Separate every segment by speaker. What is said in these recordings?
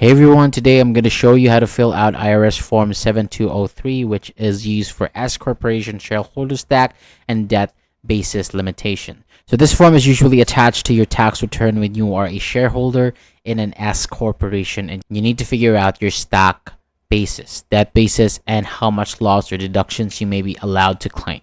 Speaker 1: Hey everyone, today I'm going to show you how to fill out IRS Form 7203, which is used for S Corporation shareholder stack and debt basis limitation. So this form is usually attached to your tax return when you are a shareholder in an S Corporation and you need to figure out your stock basis, debt basis, and how much loss or deductions you may be allowed to claim.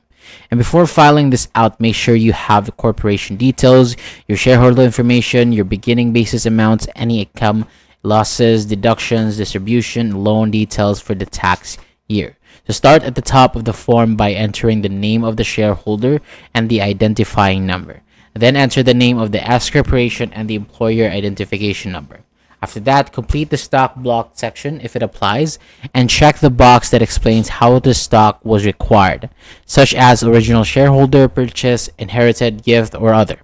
Speaker 1: And before filing this out, make sure you have the corporation details, your shareholder information, your beginning basis amounts, any income, losses, deductions, distribution, loan details for the tax year. So start at the top of the form by entering the name of the shareholder and the identifying number. Then enter the name of the S corporation and the employer identification number. After that, complete the stock block section if it applies, and check the box that explains how the stock was acquired, such as original shareholder, purchase, inherited, gift, or other.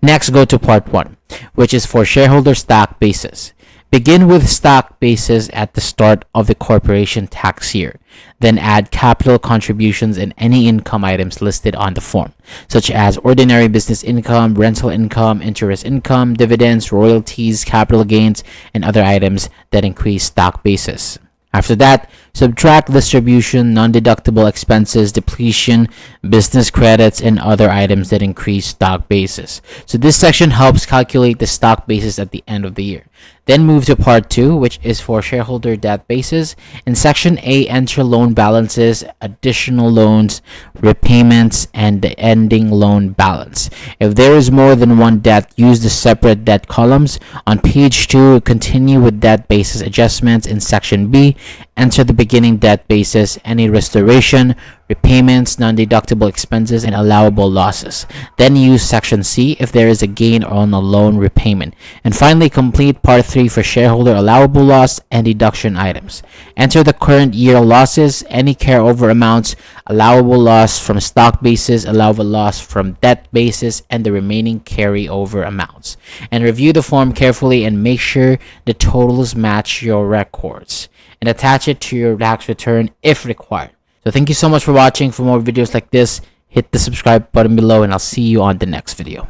Speaker 1: Next, go to part 1, which is for shareholder stock basis. Begin with stock basis at the start of the corporation tax year. Then add capital contributions and any income items listed on the form, such as ordinary business income, rental income, interest income, dividends, royalties, capital gains, and other items that increase stock basis. After that, subtract distribution, non-deductible expenses, depletion, business credits, and other items that increase stock basis. So this section helps calculate the stock basis at the end of the year. Then move to part 2, which is for shareholder debt basis. In section A, enter loan balances, additional loans, repayments, and the ending loan balance. If there is more than one debt, use the separate debt columns. On page 2, continue with debt basis adjustments. In section B, enter the beginning debt basis, any restoration, repayments, non-deductible expenses, and allowable losses. Then use section C if there is a gain on a loan repayment. And finally, complete part 3 for shareholder allowable loss and deduction items. Enter the current year losses, any carryover amounts, allowable loss from stock basis, allowable loss from debt basis, and the remaining carryover amounts. And review the form carefully and make sure the totals match your records. And attach it to your tax return if required. So thank you so much for watching. For more videos like this, hit the subscribe button below and I'll see you on the next video.